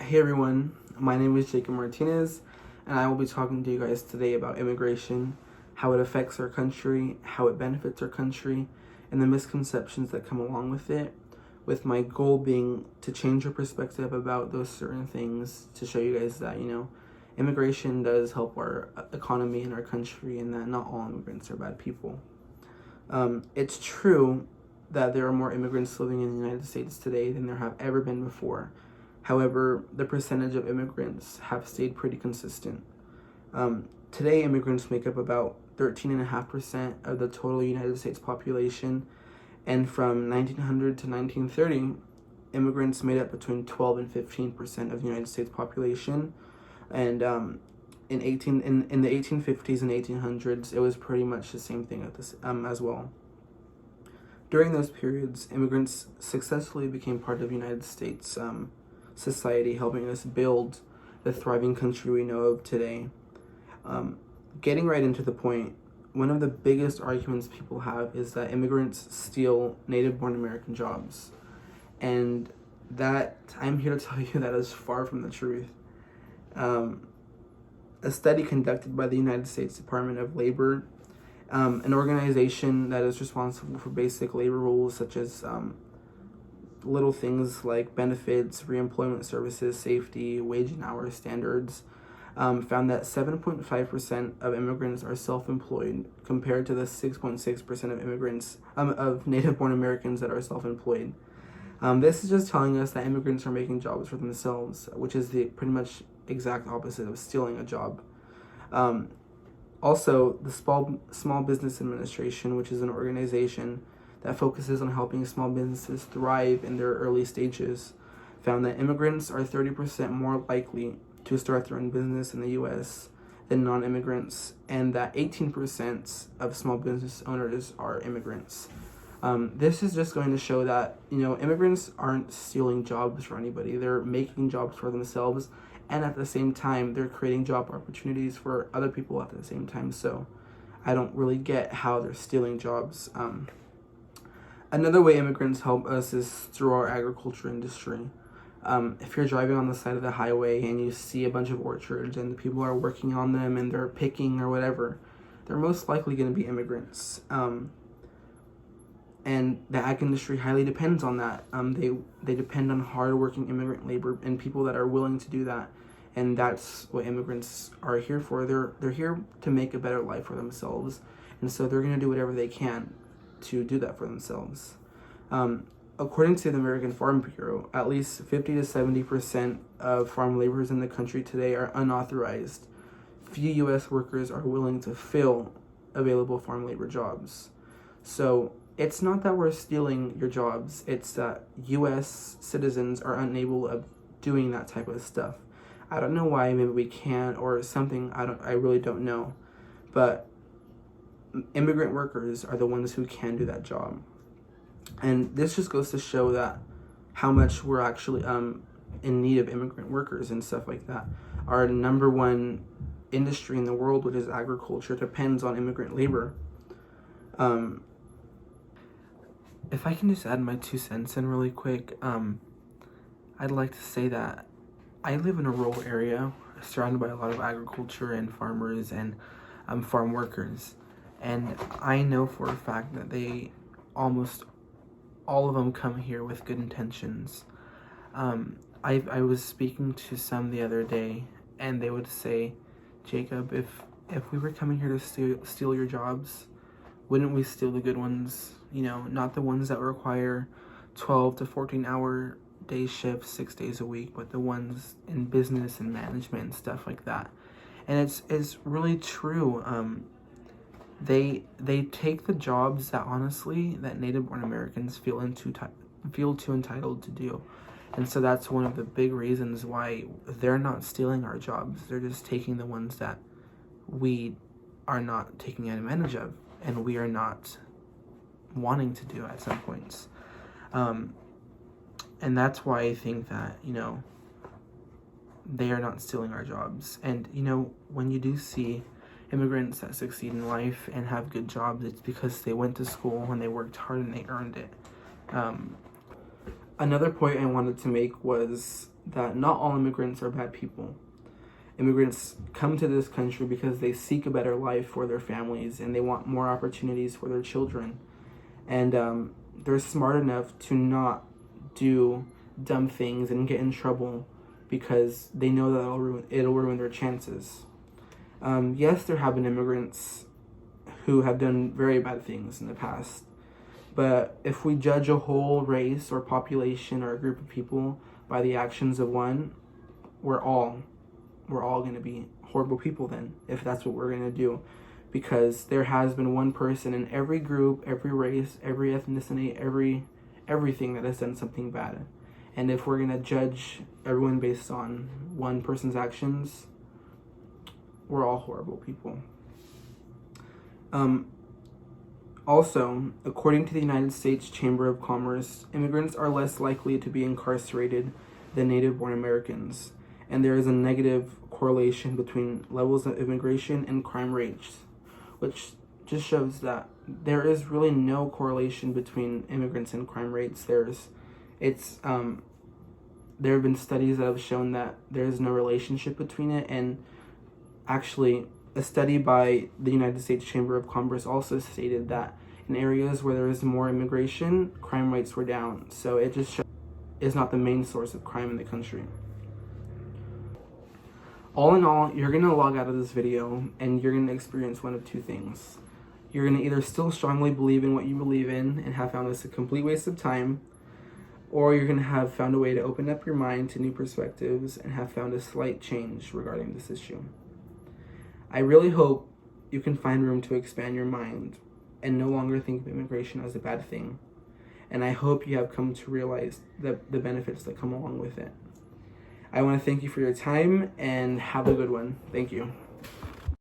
Hey everyone, my name is Jacob Martinez, and I will be talking to you guys today about immigration, how it affects our country, how it benefits our country, and the misconceptions that come along with it, with my goal being to change your perspective about those certain things, to show you guys that, immigration does help our economy and our country, and that not all immigrants are bad people. It's true that there are more immigrants living in the United States today than there have ever been before. However, the percentage of immigrants have stayed pretty consistent. Today, immigrants make up about 13.5% of the total United States population, and from 1900 to 1930, immigrants made up between 12 and 15% of the United States population. And in the 1850s and 1800s, it was pretty much the same thing as well. During those periods, immigrants successfully became part of the United States society, helping us build the thriving country we know of today. Getting right into the point, one of the biggest arguments people have is that immigrants steal native-born American jobs. And that, I'm here to tell you that is far from the truth. A study conducted by the United States Department of Labor, an organization that is responsible for basic labor rules such as little things like benefits, reemployment services, safety, wage and hour standards, found that 7.5% of immigrants are self-employed compared to the 6.6% of immigrants, of native-born Americans that are self-employed. This is just telling us that immigrants are making jobs for themselves, which is the pretty much exact opposite of stealing a job. Also, the Small Business Administration, which is an organization that focuses on helping small businesses thrive in their early stages, found that immigrants are 30% more likely to start their own business in the U.S. than non-immigrants, and that 18% of small business owners are immigrants. This is just going to show that, immigrants aren't stealing jobs for anybody. They're making jobs for themselves, and at the same time, they're creating job opportunities for other people at the same time. So I don't really get how they're stealing jobs. Another way immigrants help us is through our agriculture industry. If you're driving on the side of the highway and you see a bunch of orchards and the people are working on them and they're picking or whatever, they're most likely going to be immigrants. And the ag industry highly depends on that. They depend on hard-working immigrant labor and people that are willing to do that. And that's what immigrants are here for. They're here to make a better life for themselves. And so they're going to do whatever they can to do that for themselves. According to the American Farm Bureau, at least 50 to 70% of farm laborers in the country today are unauthorized. Few U.S. workers are willing to fill available farm labor jobs. So it's not that we're stealing your jobs, it's that U.S. citizens are unable of doing that type of stuff. I don't know why, maybe we can't or something, I really don't know. But immigrant workers are the ones who can do that job. And this just goes to show that how much we're actually in need of immigrant workers and stuff like that. Our number one industry in the world, which is agriculture, depends on immigrant labor. If I can just add my 2 cents in really quick, I'd like to say that I live in a rural area surrounded by a lot of agriculture and farmers and farm workers. And I know for a fact that they almost all of them come here with good intentions. I was speaking to some the other day, and they would say, Jacob, if we were coming here to steal your jobs, wouldn't we steal the good ones? Not the ones that require 12 to 14-hour day shifts 6 days a week, but the ones in business and management and stuff like that. And it's really true. They take the jobs that honestly that native-born Americans feel too entitled to do. And so that's one of the big reasons why they're not stealing our jobs. They're just taking the ones that we are not taking advantage of and we are not wanting to do at some points. And that's why I think that, they are not stealing our jobs. And, when you do see immigrants that succeed in life and have good jobs, it's because they went to school and they worked hard and they earned it. Another point I wanted to make was that not all immigrants are bad people. Immigrants come to this country because they seek a better life for their families and they want more opportunities for their children. And they're smart enough to not do dumb things and get in trouble because they know that it'll ruin their chances. Yes, there have been immigrants who have done very bad things in the past. But if we judge a whole race or population or a group of people by the actions of one, we're all going to be horrible people then, if that's what we're going to do. Because there has been one person in every group, every race, every ethnicity, everything that has done something bad. And if we're going to judge everyone based on one person's actions, we're all horrible people. Also, according to the United States Chamber of Commerce, immigrants are less likely to be incarcerated than native-born Americans, and there is a negative correlation between levels of immigration and crime rates, which just shows that there is really no correlation between immigrants and crime rates. There have been studies that have shown that there is no relationship between it, and actually, a study by the United States Chamber of Commerce also stated that in areas where there is more immigration, crime rates were down. So it just shows it's not the main source of crime in the country. All in all, you're going to log out of this video and you're going to experience one of two things. You're going to either still strongly believe in what you believe in and have found this a complete waste of time, or you're going to have found a way to open up your mind to new perspectives and have found a slight change regarding this issue. I really hope you can find room to expand your mind and no longer think of immigration as a bad thing. And I hope you have come to realize the benefits that come along with it. I want to thank you for your time and have a good one. Thank you.